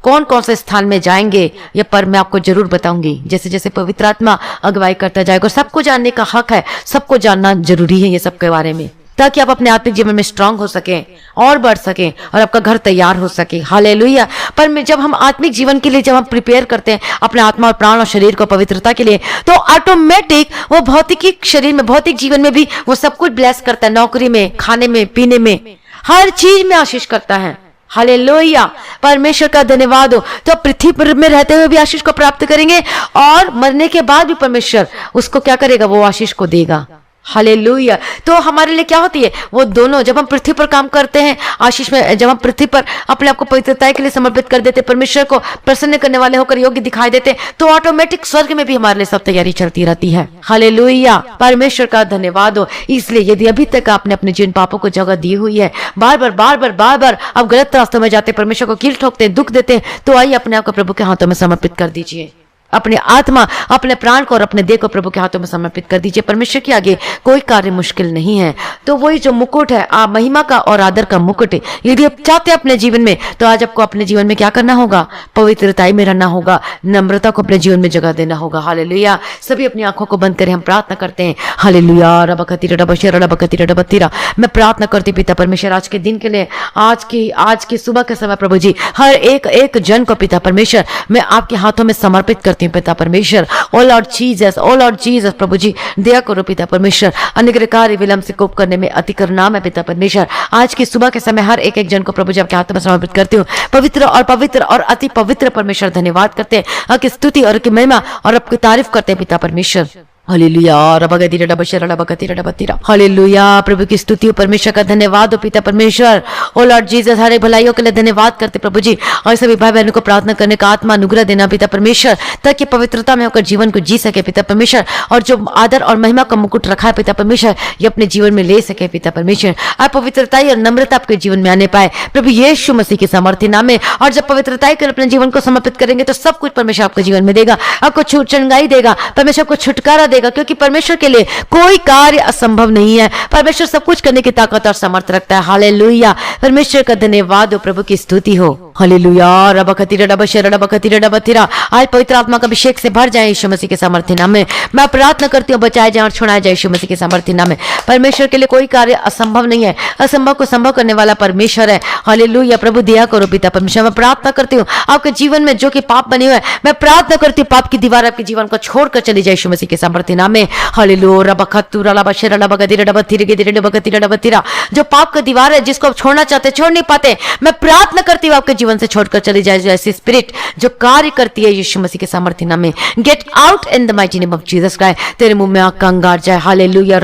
कौन कौन से स्थान में जाएंगे ये पर मैं आपको जरूर बताऊंगी। जैसे जैसे पवित्र आत्मा अगुवाई करता जाएगा। सबको जानने का हक है, सबको जानना जरूरी है ये सब के बारे में, ताकि आप अपने आत्मिक जीवन में स्ट्रांग हो सके और बढ़ सके और आपका घर तैयार हो सके। हालेलुया। पर जब हम आत्मिक जीवन के लिए जब हम प्रिपेयर करते हैं अपने आत्मा और प्राण और शरीर को पवित्रता के लिए, तो ऑटोमेटिक वो भौतिकी शरीर में, भौतिक जीवन में भी वो सब कुछ ब्लेस करता है। नौकरी में, खाने में, पीने में, हर चीज में आशीष करता है। हालेलुया। परमेश्वर का धन्यवाद हो। तो पृथ्वी पर में रहते हुए भी आशीष को प्राप्त करेंगे और मरने के बाद भी परमेश्वर उसको क्या करेगा? वो आशीष को देगा। हालेलुया। तो हमारे लिए क्या होती है? वो दोनों, जब हम पृथ्वी पर काम करते हैं आशीष में, जब हम पृथ्वी पर अपने आप को पवित्रता के लिए समर्पित कर देते, परमेश्वर को प्रसन्न करने वाले होकर योग्य दिखाई देते, तो ऑटोमेटिक स्वर्ग में भी हमारे लिए सब तैयारी चलती रहती है। हालेलुया। परमेश्वर का धन्यवाद हो। इसलिए यदि अभी तक आपने अपने जिन पापों को जगह दी हुई है, बार बार आप गलत रास्तों में जाते, परमेश्वर को कील ठोकते, दुख देते, तो आइए अपने आप को प्रभु के हाथों में समर्पित कर दीजिए। अपने आत्मा, अपने प्राण को और अपने देह को प्रभु के हाथों में समर्पित कर दीजिए। परमेश्वर के आगे कोई कार्य मुश्किल नहीं है। तो वही जो मुकुट है, महिमा का और आदर का मुकुट, यदि आप चाहते हैं अपने जीवन में, तो आज आपको अपने जीवन में क्या करना होगा? पवित्रताई में रहना होगा, नम्रता को अपने जीवन में जगह देना होगा। हालेलुया। सभी अपनी आंखों को बंद करें, हम प्रार्थना करते हैं। हालेलुया। रबकतीरा। मैं प्रार्थना करती पिता परमेश्वर आज के दिन के लिए, आज की सुबह के समय प्रभु जी, हर एक जन को पिता परमेश्वर मैं आपके हाथों में समर्पित करती हूँ पिता परमेश्वर। ओ लॉर्ड जीसस प्रभु जी, दया करो पिता परमेश्वर। अनुग्रह कार्य विलंब से कोप करने में अति करुणा है पिता परमेश्वर। आज की सुबह के समय हर एक जन को प्रभु जी आपके हाथों में समर्पित करती हूँ। पवित्र और अति पवित्र परमेश्वर धन्यवाद करते हैं, आपकी स्तुति और आपकी महिमा और आपकी तारीफ करते हैं पिता परमेश्वर। हालेलुया। हालेलुया। प्रभु की स्तुति हो, परमेश्वर का धन्यवाद हो पिता परमेश्वर। ओ लॉर्ड जीसस, हर एक भलाइयों के लिए धन्यवाद करते प्रभु जी। और सभी भाई बहनों को प्रार्थना करने का आत्मा अनुग्रह देना पिता परमेश्वर, ताकि पवित्रता में होकर जीवन को जी सके पिता परमेश्वर। और जो आदर और महिमा का मुकुट रखा है पिता परमेश्वर, ये अपने जीवन में ले सके पिता परमेश्वर। आप पवित्रताई और नम्रता आपके जीवन में आने पाए प्रभु यीशु मसीह के सामर्थ्य नाम में। और जब पवित्रताई कर अपने जीवन को समर्पित करेंगे, तो सब कुछ परमेश्वर आपके जीवन में देगा, आपको चंगाई देगा, परमेश्वर आपको छुटकारा देगा, क्योंकि परमेश्वर के लिए कोई कार्य असंभव नहीं है। परमेश्वर सब कुछ करने की ताकत और समर्थ रखता है। हालेलुया। परमेश्वर का धन्यवाद हो, प्रभु की स्तुति हो। हालेलुया। आज पवित्र आत्मा का अभिषेक से भर जाए यीशु मसीह के सामर्थ्य नाम में। मैं प्रार्थना करती हूँ, बचाए जाए और छुड़ाया जाए यीशु मसीह के सामर्थ्य नाम में। परमेश्वर के लिए कोई कार्य असंभव नहीं है, असंभव को संभव करने वाला परमेश्वर है। हालेलुया। प्रभु दया करो पिता परमेश्वर। मैं प्रार्थना करती हूँ आपके जीवन में जो कि पाप बने हुए हैं, मैं प्रार्थना करती हूँ पाप की दीवार आपके जीवन को छोड़कर चली जाए यीशु मसीह के सामर्थ्य नाम में। हालेलुया। जो पाप का दीवार है, जिसको आप छोड़ना चाहते छोड़ नहीं पाते, मैं प्रार्थना करती हूँ आपके जीवन से छोड़कर चली जाए। ऐसी स्पिरिट जो कार्य करती है यीशु मसीह के सामर्थ्य नाम में, gate out in the mighty name of Jesus Christ. तेरे मुंह में आग का अंगार जाए। हालेलुया।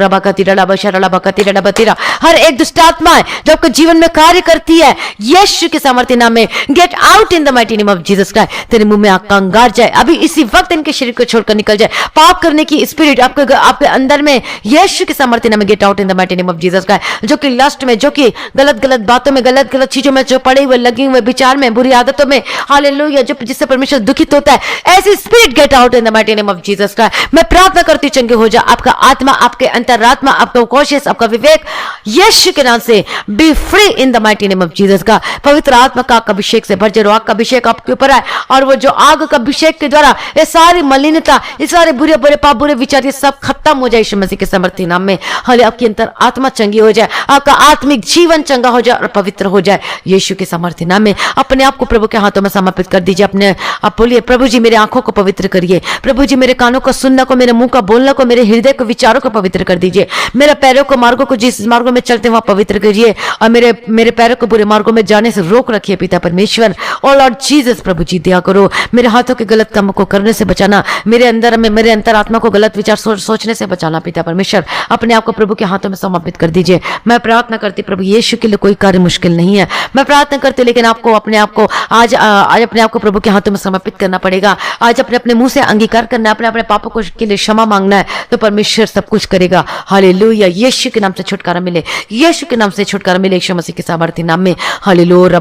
हर एक दुष्ट आत्मा है जो आपके जीवन में कार्य करती है यीशु के सामर्थ्य नाम में, gate out in the mighty name of Jesus Christ. तेरे मुंह में आग का अंगार जाए, अभी इसी वक्त इनके शरीर को छोड़कर निकल जाए। पाप करने की स्पिरिट आपके अंदर में यीशु के सामर्थ्य नाम में, gate out in the mighty name of Jesus Christ. जो कि लस्ट में, जो कि गलत बातों में, गलत चीजों में जो पड़े हुए, लगे हुए विचार में, बुरी आदतों में, हालेलुया, जो जिससे परमेश्वर दुखित होता है, ऐसी spirit gate out in the mighty name of Jesus Christ. मैं प्रार्थना करती चंगे हो जा। आपका आत्मा, आपके अंतरात्मा, आपका कॉशियस, आपका विवेक यीशु के नाम से B free in the mighty name of Jesus का। पवित्र आत्मा का अभिषेक से भर जाए, आग का अभिषेक आपके ऊपर आए, और वो जो आग का अभिषेक के द्वारा ये सारी मलिनता, ये सारे बुरे पाप, बुरे विचार, ये सब खत्म हो जाए यीशु मसीह के सामर्थ्य नाम में। हाले आपकी अंतर आत्मा चंगी हो जाए, आपका आत्मिक जीवन चंगा हो जाए और पवित्र हो जाए यीशु के सामर्थ्य नाम में। अपने आप को प्रभु के हाथों में समर्पित कर दीजिए। अपने आप बोलिए, प्रभु जी मेरे आंखों को पवित्र करिए, प्रभु जी मेरे कानों को सुनने को, मेरे मुंह का बोलने को, मेरे हृदय को, विचारों को पवित्र कर दीजिए। मेरे पैरों को, मार्गों को, जिस मार्गों में चलते वहां पवित्र करिए, और मेरे पैरों को बुरे मार्गों में जाने से रोक रखिए पिता परमेश्वर। ओ लॉर्ड जीसस, प्रभु जी दया करो, मेरे हाथों के गलत कामों को करने से बचाना, मेरे अंदर में, मेरे अंतरात्मा को गलत विचार सोचने से बचाना पिता परमेश्वर। अपने आप को प्रभु के हाथों में समर्पित कर दीजिए। मैं प्रार्थना करती प्रभु यीशु के लिए कोई कार्य मुश्किल नहीं है। मैं प्रार्थना करती, लेकिन आपको अपने आप को आज अपने आप को प्रभु के हाथों में समर्पित करना पड़ेगा। आज अपने अपने मुंह से अंगीकार करना है, अपने अपने पापों को के लिए क्षमा मांगना है, तो परमेश्वर सब कुछ करेगा। हालेलुया। यीशु के नाम से छुटकारा मिले, यीशु के नाम से छुटकारा मिले, यीशु मसीह के सामर्थ्य नाम में। हालेलुया।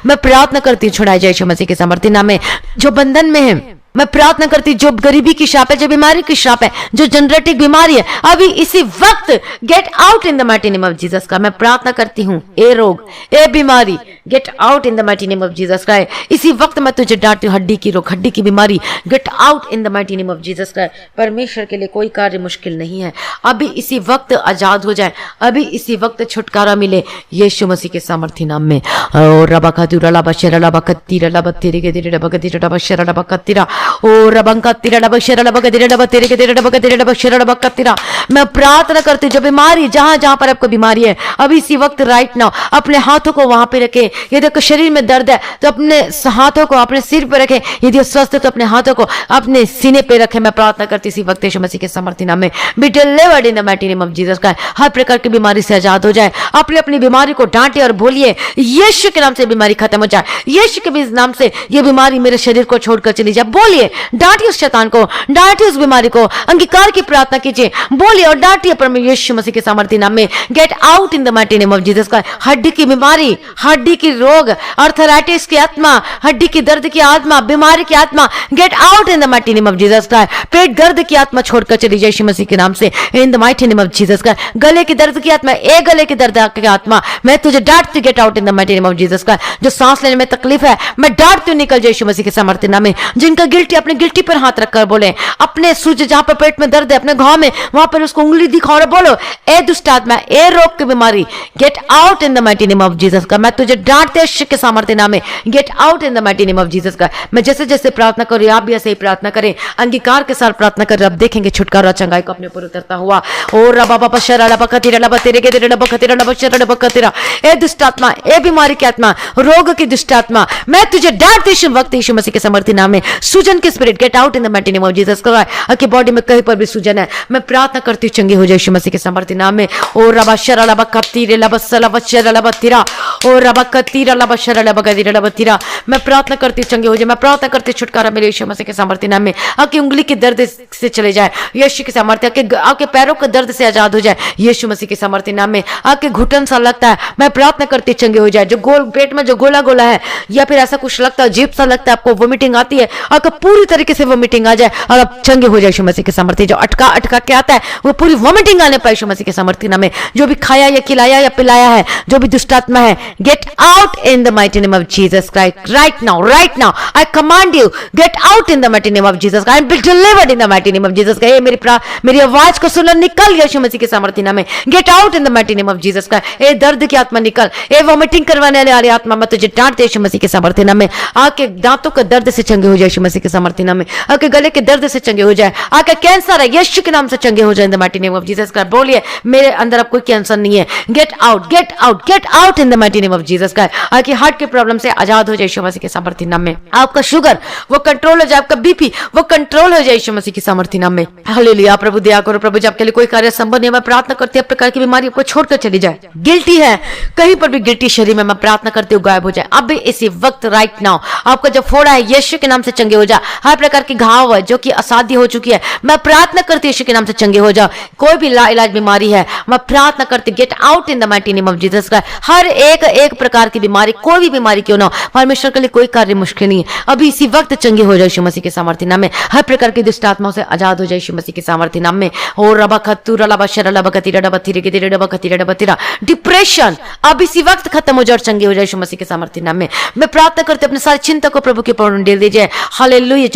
मैं प्रार्थना करती हूँ छुड़ाए जाए यीशु मसीह के सामर्थ्य नाम में। जो बंधन में है मैं प्रार्थना करती, जो गरीबी की श्राप है, जो बीमारी की श्राप है, जो जनरेटिक बीमारी है, अभी इसी वक्त gate out in the mighty name of Jesus का मैं प्रार्थना करती हूँ। ए रोग, ए बीमारी, gate out in the mighty name of Jesus का। इसी वक्त मैं तुझे डांटती हूँ, हड्डी की रोग, हड्डी की बीमारी, gate out in the mighty name of Jesus का। परमेश्वर के लिए कोई कार्य मुश्किल नहीं है। अभी इसी वक्त आजाद हो जाए, अभी इसी वक्त छुटकारा मिले यीशु मसीह के सामर्थ्य नाम में। और रबा खातूरा लबा शेरा लबा कत्तीरा लबा तेरे के तेरे लबा कत्तीरा लबा शेरा लबा कत्तीरा और रबंका तेरा लबा शेरा लबा तेरे लबा तेरे के तेरे लबा तेरे लबा शेरा लबा कत्तीरा। मैं प्रार्थना करती हूँ, जो बीमारी जहां जहां पर आपको बीमारी है, अभी इसी वक्त राइट नाउ अपने हाथों को वहां पे रखें। यदि आपको शरीर में दर्द है तो अपने हाथों को अपने सिर पे रखें। यदि स्वस्थ है तो अपने हाथों को अपने सीने पे रखें। मैं प्रार्थना करती इसी वक्त यीशु मसीह के सामर्थ्य नाम में, be delivered in the mighty name of Jesus का। हर प्रकार की बीमारी से आजाद हो जाए। अपनी अपनी बीमारी को डांटे और बोलिए, यीशु के नाम से बीमारी खत्म हो जाए, यीशु के नाम से ये बीमारी मेरे शरीर को छोड़कर चली जाए। बोलिए, डांटिए उस शैतान को, डांटिए उस बीमारी को, अंगीकार की प्रार्थना कीजिए, बोलिए और डांटिए परमेश्वर यीशु मसीह के सामर्थ्य नाम में। Gate out in the mighty name of Jesus का। हड्डी की बीमारी, हड्डी की रोग, अर्थराइटिस की आत्मा, हड्डी की दर्द की आत्मा, बीमारी की आत्मा, gate out in the mighty name of Jesus का। पेट दर्द की आत्मा छोड़कर चली जाए यीशु मसीह के नाम से, इन the mighty name of Jesus का। गले की दर्द की आत्मा, एक गले की दर्द की आत्मा, मैं तुझे डांटती, get out in the mighty name of Jesus का। जो सांस लेने में तकलीफ है, मैं डांटती हूं, निकल जाए यीशु मसीह के सामर्थ्य नाम में। जिनका गिल्टी, अपने गिल्टी पर हाथ रखकर बोले, अपने सूज जहां पर पेट में दर्द है, अपने घाव में, वहां पर उसको उंगली दिखाओ और बोलो, ए दुष्ट आत्मा, ए रोग की बीमारी, gate out in the mighty name of Jesus का। मैं तुझे डांटते यीशु के सामर्थ्य नाम में, gate out in the mighty name of Jesus का। मैं जैसे जैसे प्रार्थना करूं, आप भी ऐसे ही प्रार्थना करें, अंगीकार के साथ प्रार्थना करें। अब देखेंगे छुटकारा चंगाई को अपने ऊपर उतरता हुआ। और रबा बाबा शरा लबा कतीरा लबा तेरे के तेरे लबा कतीरा लबा शरा लबा कतीरा। ए दुष्ट आत्मा, ए बीमारी की आत्मा, रोग की दुष्ट आत्मा, मैं तुझे डांटती इस वक्त यीशु मसीह के सामर्थ्य नाम में। सूजन के spirit, gate out in the mighty name of Jesus का। आपकी बॉडी में कहीं पर भी सूजन है, मैं प्रार्थना करती हूँ, चंगी हो जाए यीशु मसीह के सामर्थ्य नाम में। और रबा शरा लबा कतीरे लबा सलबा शरा लबा तीरा और रबा कतीरा लबा शरा लबा कतीरा लबा तीरा। मैं प्रार्थना करती हूँ, चंगी हो जाए। मैं प्रार्थना करती हूँ, छुटकारा मिले यीशु मसीह के सामर्थ्य नाम में। आपकी उंगली के दर्द से चले जाए यीशु के सामर्थ्य, आपके पैरों के दर्द से आजाद हो जाए यीशु मसीह के सामर्थ्य नाम में। आपके घुटन सा लगता है, मैं प्रार्थना करती चंगे हो जाए। जो गोल पेट में जो गोला गोला है, या फिर ऐसा कुछ लगता है, अजीब सा लगता है, आपको वोमिटिंग आती है, आपको पूरी तरीके से वोमिटिंग आ जाए और आप चंगे हो जाए यीशु मसीह के सामर्थ्य। जो अटका अटका के आता है, वो पूरी वोमिटिंग आने पाए यीशु मसीह के सामर्थ्य नाम में। जो भी खाया या खिलाया या पिलाया है, जो भी दुष्ट आत्मा है, gate out in the mighty name of Jesus Christ right now, right now I command you, gate out in the mighty name of Jesus I am B delivered in the mighty name of Jesus का। मेरी आवाज को सुनो, निकल यीशु मसीह के सामर्थ्य नाम में। Gate out in the mighty name of Jesus का। ए दर्द की आत्मा निकल, ए वोमिटिंग करवाने वाली आत्मा, मैं तुझे डांटते यीशु मसीह के सामर्थ्य नाम में। आके दांतों के दर्द से चंगे हो जाए यीशु मसीह के सामर्थ्य नाम में। आके गले के दर्द से चंगे हो जाए, आके कैंसर है, यीशु के नाम से चंगे हो जाए इन the mighty name of Jesus का। बोलिए, मेरे अंदर अब कोई कैंसर नहीं है, get out, get out, gate out in the mighty name of Jesus का। आके हार्ट के प्रॉब्लम से आजाद हो जाए यीशु मसीह के सामर्थ्य नाम में। आपका शुगर वो कंट्रोल हो जाए, आपका बीपी वो कंट्रोल हो जाए यीशु मसीह के सामर्थ्य नाम में। हालेलुया। प्रभु दया करो, प्रभु जी आपके लिए कोई कार्य संभव नहीं है। मैं प्रार्थना करती हूँ, प्रकार की बीमारी आपको छोड़कर चली जाए। गिल्टी है, कहीं पर भी गिल्टी शरीर में, मैं प्रार्थना करती हूँ गायब हो जाए अब भी इसी वक्त राइट नाउ। आपका जो फोड़ा है, यीशु के नाम से चंगे हो जाए। हर प्रकार की घाव है जो कि असाध्य हो चुकी है, मैं प्रार्थना करती हूँ यीशु के नाम से चंगे हो जाओ। कोई भी लाइलाज बीमारी है, मैं प्रार्थना करती हूँ, gate out in the mighty name of Jesus का। हर एक प्रकार की बीमारी, कोई भी बीमारी क्यों ना हो, परमेश्वर के लिए कोई कार्य मुश्किल नहीं है। अभी इसी वक्त चंगे हो जाए यीशु मसीह के सामर्थ्य नाम में। हर प्रकार की दुष्ट आत्माओं से आजाद हो जाए यीशु मसीह के सामर्थ्य नाम में। और रबा खतूरा लबा शरा लबा कतीरा लबा तीरे के तीरे लबा कतीरा लबा तीरा। डिप्रेशन अब इसी वक्त खत्म हो जाए और चंगे हो जाए यीशु मसीह के सामर्थ्य नाम में। मैं प्रार्थना करती हूँ, अपने सारी चिंता को प्रभु के ऊपर डाल दीजिए। हालेलुया।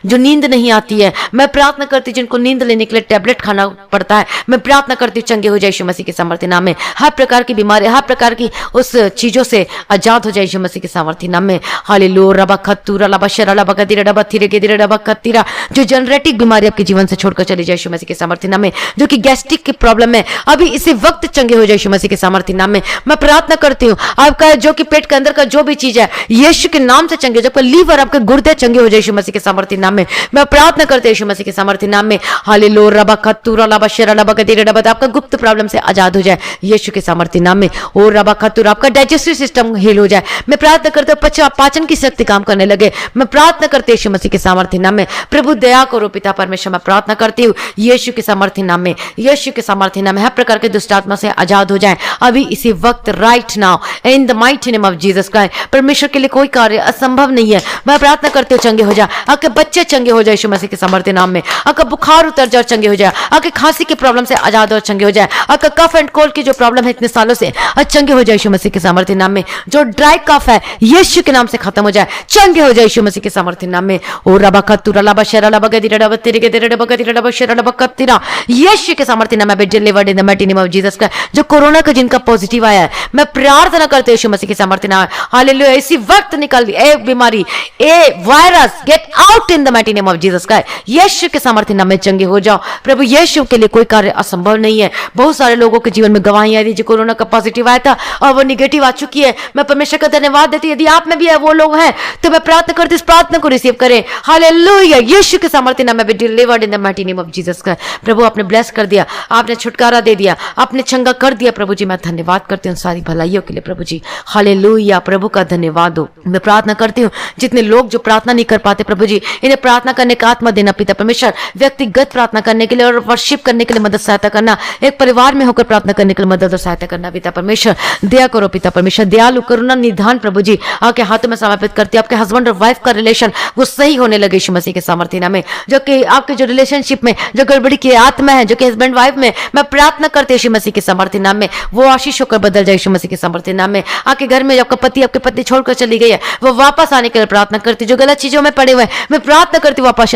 जो नींद नहीं आती है, मैं प्रार्थना करती हूँ, जिनको नींद लेने के लिए टैबलेट खाना पड़ता है, मैं प्रार्थना करती हूँ, चंगे हो जाए यीशु मसीह के सामर्थ्य नाम में। हर प्रकार की बीमारी, हर प्रकार की उस चीजों से आजाद हो जाए यीशु मसीह के सामर्थ्य नाम में। हालेलुया रबा खत्तूरा लबा शरा लबा गदीरा डबा थिरे गेदीरा डबा खत्तीरा, जो जनरेटिक बीमारी आपके जीवन से छोड़कर चली जाए यीशु मसीह के सामर्थ्य नाम में। जो कि गैस्ट्रिक की प्रॉब्लम है अभी इसी वक्त चंगे हो जाए यीशु मसीह के सामर्थ्य नाम में। मैं प्रार्थना करती हूँ आपका जो कि पेट के अंदर का जो भी चीज है यीशु के नाम से चंगे, जब लीवर आपके गुर्दे चंगे हो जाए यीशु मसीह के सामर्थ्य नाम में। मैं प्रार्थना करते हैं यीशु मसीह के सामर्थ्य नाम में। हालेलुया रबा खत्तूरा लबा शरा लबा गदीरा डबा, आपका गुप्त प्रॉब्लम से आजाद हो जाए यीशु के सामर्थ्य नाम में। और रबा खत्तूरा आपका डाइजेस्टिव सिस्टम हील हो जाए। मैं प्रार्थना करते हूँ पाचन की शक्ति काम करने लगे। मैं प्रार्थना करते यीशु मसीह के सामर्थ्य नाम में। प्रभु दया करो पिता परमेश्वर, मैं प्रार्थना करती हूँ यीशु के सामर्थ्य नाम में, यीशु के सामर्थ्य नाम में हर प्रकार के दुष्ट आत्मा से आजाद हो जाए अभी इसी वक्त, right now in the mighty name of Jesus Christ. परमेश्वर के लिए कोई कार्य असंभव नहीं है। मैं प्रार्थना करते हो चंगे हो जाए, आपके बच्चे चंगे हो जाए यीशु मसीह के सामर्थ्य नाम में। आपका बुखार उतर जाए और चंगे हो जाए, आपके खांसी की प्रॉब्लम से आजाद और चंगे हो जाए, आपका कफ एंड कोल्ड की जो प्रॉब्लम है इतने सालों से चंगे हो जाए यीशु मसीह के सामर्थ्य नाम में। जो ड्राई कफ है यीशु के नाम से खत्म हो जाए, चंगे हो जाए यीशु मसीह के सामर्थ्य नाम में। ओ रबा खत्तूरा लबा शरा लबा गदीरा डबा तिरे गेदीरा डबा गदीरा डबा शरा लबा खत्तीरा, यीशु के सामर्थ्य नाम में delivered in the mighty name of Jesus Christ. जो कोरोना का जिनका पॉजिटिव आया है मैं प्रार्थना करते यीशु मसीह के सामर्थ्य नाम में। हालेलुया इसी वक्त निकल ए बीमारी ए virus get out in the mighty name of Jesus Christ. यीशु के सामर्थ्य नाम में चंगे हो जाओ। प्रभु यीशु के लिए कोई कार्य असंभव नहीं है। बहुत सारे लोगों के जीवन में गवाहियां दी जो कोरोना का पॉजिटिव आया था और वो निगेटिव आ चुकी है। मैं परमेश्वर का धन्यवाद देती हूं। यदि आप में भी है वो लोग हैं तो मैं प्रार्थना करती हूं इस प्रार्थना को रिसीव करें। हालेलुया यीशु के सामर्थ्य नाम में be delivered in the mighty name of Jesus Christ. प्रभु आपने ब्लेस कर दिया, आपने छुटकारा दे दिया, आपने चंगा कर दिया। प्रभु जी मैं धन्यवाद करती हूँ सारी भलाइयों के लिए। प्रभु जी हालेलुया प्रभु का धन्यवाद हो। मैं प्रार्थना करती हूँ जितने लोग जो प्रार्थना नहीं कर पाते प्रभु जी इन्हें प्रार्थना करने का आत्मा देना पिता परमेश्वर। व्यक्तिगत प्रार्थना करने के लिए और वर्शिप करने के लिए मदद सहायता करना, एक परिवार में होकर प्रार्थना करने के लिए मदद और सहायता करना पिता परमेश्वर। दया करो पिता परमेश्वर, दयालु करुणा निधान प्रभु जी आपके हाथों में समर्पित करती है। आपके हस्बैंड और वाइफ का रिलेशन वो सही होने लगे यीशु मसीह के सामर्थ्य नाम में। जो कि आपके जो रिलेशनशिप में जो गड़बड़ी की आत्मा है जो कि हस्बैंड वाइफ में, मैं प्रार्थना करती यीशु मसीह के सामर्थ्य नाम में वो आशीष होकर बदल जाए यीशु मसीह के सामर्थ्य नाम में। आपके घर में आपका पति आपके पत्नी छोड़कर चली गई है वो वापस आने के लिए प्रार्थना करती। जो गलत चीजों में पड़े हुए हैं मैं प्रार्थना करती वापस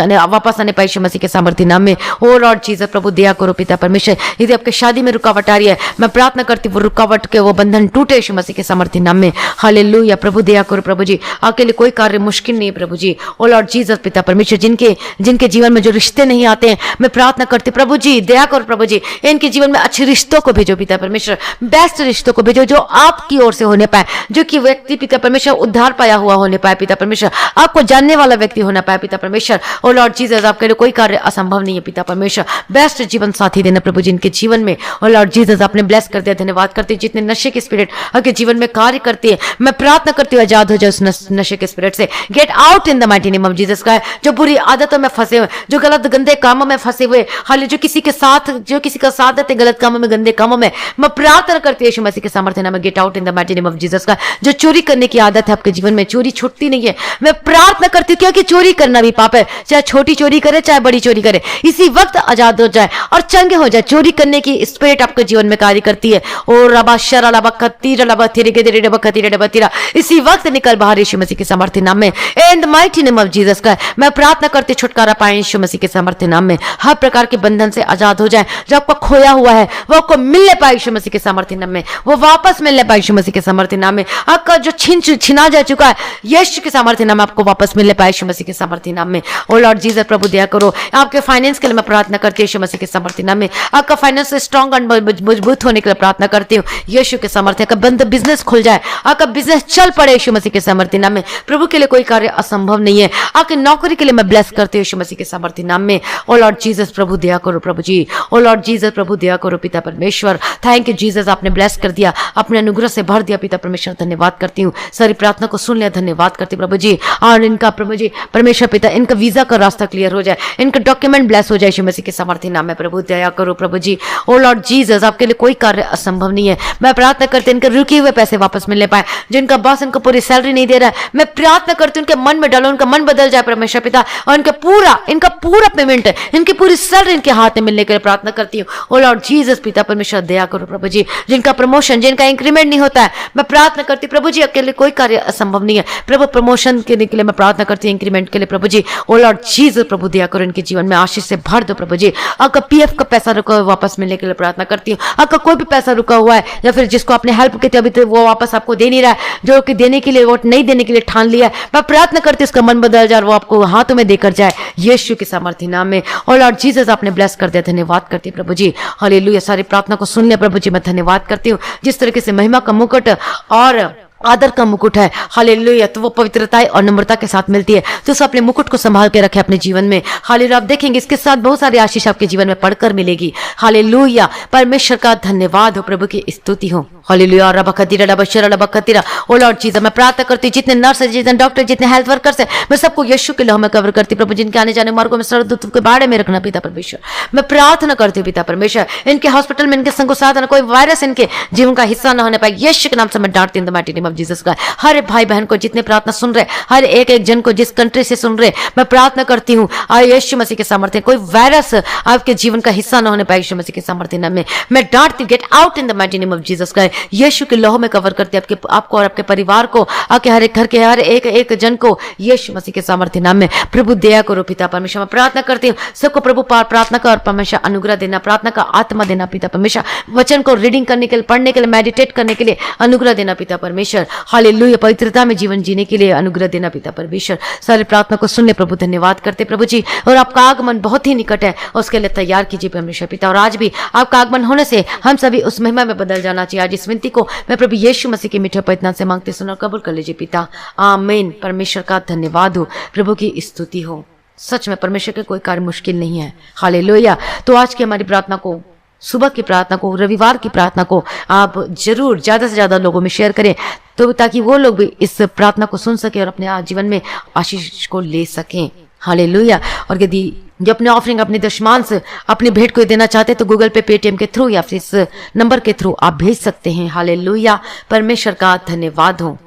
आने पाए यीशु मसीह के सामर्थ्य नाम में। ओ लॉर्ड जीसस प्रभु दया करो पिता परमेश्वर। यदि आपके शादी में रुकावट आ रही है मैं प्रार्थना करती वो रुकावट के वो बंधन टूटे यीशु मसीह के सामर्थ्य नाम में। हालेलुया प्रभु दया करो प्रभु जी, आपके लिए कोई कार्य मुश्किल नहीं है प्रभु जी। ओ लॉर्ड जीसस पिता परमेश्वर जिनके जीवन में जो रिश्ते नहीं आते हैं मैं प्रार्थना करती प्रभु जी दया करो प्रभु जी, इनके जीवन में अच्छे रिश्तों को भेजो पिता परमेश्वर, बेस्ट रिश्तों को भेजो जो आपकी ओर से होने पाए, जो कि व्यक्ति पिता परमेश्वर उद्धार पाया हुआ होने पाए पिता परमेश्वर, आपको जानने वाला व्यक्ति होना पाए पिता परमेश्वर। ओ लॉर्ड जीसस आपके लिए कोई कार्य असंभव नहीं है पिता परमेश्वर। बेस्ट जीवन साथी देना प्रभु जी इनके जीवन में। ओ लॉर्ड जीसस आपने ब्लेस कर दिया, धन्यवाद करते जितने नशे के स्पिरिट आपके जीवन में कार्य करती है मैं प्रार्थना करती हूँ आजाद हो जाए उस नशे के स्पिरिट से। Gate out in the mighty name of Jesus का। जो बुरी आदतों में फंसे हुए, जो गलत गंदे कामों में फंसे हुए, हाल जो किसी का साथ देते गलत कामों में गंदे कामों में मैं प्रार्थना करती हूँ यीशु मसीह के सामर्थ्य नाम में। Gate out in the mighty name of Jesus का। जो चोरी करने की आदत है आपके जीवन में चोरी छूटती नहीं है मैं प्रार्थना करती हूँ क्योंकि चोरी करना भी पाप है, चाहे छोटी चोरी करे चाहे बड़ी चोरी करे, इसी वक्त आजाद हो जाए और चंगे हो जाए। चोरी करने की स्पिरिट आपके जीवन में कार्य करती है। ओ रबा शरा लबा खतीरा लबा थिरे गेदरे डबा खतीरा डबा तीरा, इसी वक्त निकल बाहर यीशु मसीह के सामर्थ्य नाम में। इन the mighty name of Jesus का मैं प्रार्थना करती छुटकारा पाए यीशु मसीह के सामर्थ्य नाम में। हर प्रकार के बंधन से आजाद हो जाए, जो आपका खोया हुआ है वो आपको मिलने पाए यीशु मसीह के सामर्थ्य नाम में, वो वापस मिलने पाए यीशु मसीह के सामर्थ्य नाम में। आपका जो छिना जा चुका है यीशु के सामर्थ्य नाम में आपको वापस मिलने पाए यीशु मसीह के सामर्थ्य नाम में। ओ लॉर्ड जीसस प्रभु दया करो। आपके फाइनेंस के लिए मैं प्रार्थना करती हूँ यीशु मसीह के सामर्थ्य नाम में। आपका फाइनेंस स्ट्रॉन्ग एंड मजबूत होने के लिए प्रार्थना करती हूँ यीशु के सामर्थ्य का। बंद बिजनेस खुल जाए, आपका बिजनेस चल पड़े यीशु मसीह के सामर्थ्य नाम में। प्रभु के लिए कोई कार्य असंभव नहीं है। आपकी नौकरी के लिए मैं ब्लेस करती हूँ यीशु मसीह के सामर्थ्य नाम में। ओ लॉर्ड जीसस प्रभु दया करो प्रभु जी। ओ लॉर्ड जीसस प्रभु दया करो पिता परमेश्वर। थैंक यू जीसस, आपने ब्लेस कर दिया, अपने अनुग्रह से भर दिया पिता परमेश्वर। धन्यवाद करती हूँ, सारी प्रार्थना को सुन लिया, धन्यवाद करती प्रभु जी। और इनका प्रभु जी परमेश्वर पिता इनका वीजा का रास्ता क्लियर हो जाए, इनका डॉक्यूमेंट ब्लेस हो जाए यीशु मसीह के सामर्थ्य नाम में। प्रभु दया करो प्रभु जी। ओ लॉर्ड जीसस आपके लिए कोई कार्य असंभव नहीं है। मैं प्रार्थना करती इनके रुके हुए पैसे वापस मिलने पाए, जिनका बॉस इनको पूरी सैलरी नहीं दे रहा है मैं प्रार्थना करती हूँ उनके मन में डालो, उनका मन बदल जाए परमेश्वर पिता, और इनका पूरा पेमेंट है, इनकी पूरी सैलरी इनके हाथ में मिलने के लिए प्रार्थना करती हूँ। ओ लॉर्ड जीसस पिता परमेश्वर दया करो प्रभु जी। जिनका प्रमोशन जिनका इंक्रीमेंट नहीं होता है मैं प्रार्थना करती प्रभु जी आपके लिए कोई कार्य असंभव नहीं है। प्रभु प्रमोशन के लिए मैं प्रार्थना करती हूँ, इंक्रीमेंट के लिए प्रभु जी। ओ लॉर्ड जीसस प्रभु दया करो, इनके जीवन में आशीष से भर दो प्रभु जी। आपका पीएफ का पैसा रुका हुआ वापस मिलने के लिए प्रार्थना करती हूँ। आपका कोई भी पैसा रुका हुआ है या फिर जिसको आपने हेल्प की थी अभी तो वो वापस आपको दे नहीं रहा है, जो कि देने के लिए वो नहीं देने के लिए ठान लिया है, मैं प्रार्थना करती हूँ उसका मन बदल जाए और वो आपको हाथों में देकर जाए यीशु के सामर्थ्य नाम में। और लॉर्ड जीसस आपने ब्लेस कर दिया, धन्यवाद करती हूँ प्रभु जी। हालेलुया, सारी प्रार्थना को सुन लिया प्रभु जी, मैं धन्यवाद करती हूँ। जिस तरीके से महिमा का मुकुट और आदर का मुकुट है, हालेलुया, तो वो पवित्रता और नम्रता के साथ मिलती है, तो उस अपने मुकुट को संभाल के रखे अपने जीवन में। हालेलुया, आप देखेंगे इसके साथ बहुत सारी आशीष आपके जीवन में पढ़कर मिलेगी। हालेलुया, परमेश्वर का धन्यवाद हो, प्रभु की स्तुति हो। हालेलुया, रब खतीरा रब शरा रब खतीरा। ओ लॉर्ड जीसस, मैं प्रार्थना करती हूँ जितने नर्स है, जितने डॉक्टर, जितने हेल्थ वर्कर्स है, मैं सबको यीशु के लहू में कवर करती प्रभु। जिनके आने जाने मार्गों में सरदूत के बाड़े में रखना पिता परमेश्वर। मैं प्रार्थना करती हूँ पिता परमेश्वर, इनके हॉस्पिटल में, इनके संगो साधन, कोई वायरस इनके जीवन का हिस्सा न होने पाए, यीशु के नाम से मैं डांटती हूँ इन the mighty name of Jesus का। हर भाई बहन को जितने प्रार्थना सुन रहे, हर एक एक जन को जिस कंट्री से सुन रहे, मैं प्रार्थना करती हूँ यीशु मसीह के सामर्थ्य, कोई वायरस आपके जीवन का हिस्सा न होने पाए यीशु मसीह के सामर्थ्य नाम में मैं डांटती हूँ। Gate out in the mighty name of Jesus का। यीशु के लहू में कवर करती है आपको और आपके परिवार को, आके हर एक घर के हर एक एक जन को यीशु मसीह के सामर्थ्य नाम में। प्रभु दया करो पिता परमेश्वर, मैं प्रार्थना करती हूँ सबको प्रभु प्रार्थना का और परमेश्वर अनुग्रह देना, प्रार्थना का आत्मा देना पिता परमेश्वर, वचन को रीडिंग करने के लिए, पढ़ने के लिए, मेडिटेट करने के लिए अनुग्रह देना पिता परमेश्वर। हालेलुया, पवित्रता में जीवन जीने के लिए अनुग्रह देना पिता परमेश्वर। सारी प्रार्थना को सुनने प्रभु, धन्यवाद करते प्रभु जी। और आपका आगमन बहुत ही निकट है, उसके लिए तैयार कीजिए परमेश्वर पिता। और आज भी आपका आगमन होने से हम सभी उस महिमा में बदल जाना चाहिए। आज इस विनती को मैं प्रभु यीशु मसीह के मीठे पवित्र नाम से मांगते सुन और कबूल कर लीजिए पिता, आमीन। परमेश्वर का धन्यवाद हो, प्रभु की स्तुति हो। सच में परमेश्वर के कोई कार्य मुश्किल नहीं है। हालेलुया। तो आज की हमारी प्रार्थना को, सुबह की प्रार्थना को, रविवार की प्रार्थना को आप जरूर ज्यादा से ज्यादा लोगों में शेयर करें, तो ताकि वो लोग भी इस प्रार्थना को सुन सके और अपने जीवन में आशीष को ले सकें। हालेलुया। और यदि जो अपने ऑफरिंग, अपने दशमांश, अपनी भेंट को देना चाहते हैं तो गूगल पे, पेटीएम के थ्रू या फिर इस नंबर के थ्रू आप भेज सकते हैं। हालेलुया, परमेश्वर का धन्यवाद हो।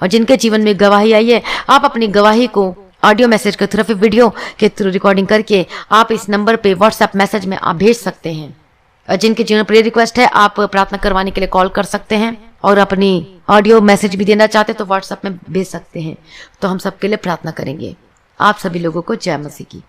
और जिनके जीवन में गवाही आई है, आप अपनी गवाही को ऑडियो मैसेज के थ्रू, फिर वीडियो के थ्रू रिकॉर्डिंग करके आप इस नंबर पे व्हाट्सएप मैसेज में आप भेज सकते हैं। और जिनके जीवन में प्रेयर रिक्वेस्ट है, आप प्रार्थना करवाने के लिए कॉल कर सकते हैं और अपनी ऑडियो मैसेज भी देना चाहते हैं तो व्हाट्सएप में भेज सकते हैं। तो हम सबके लिए प्रार्थना करेंगे। आप सभी लोगों को जय मसीह की।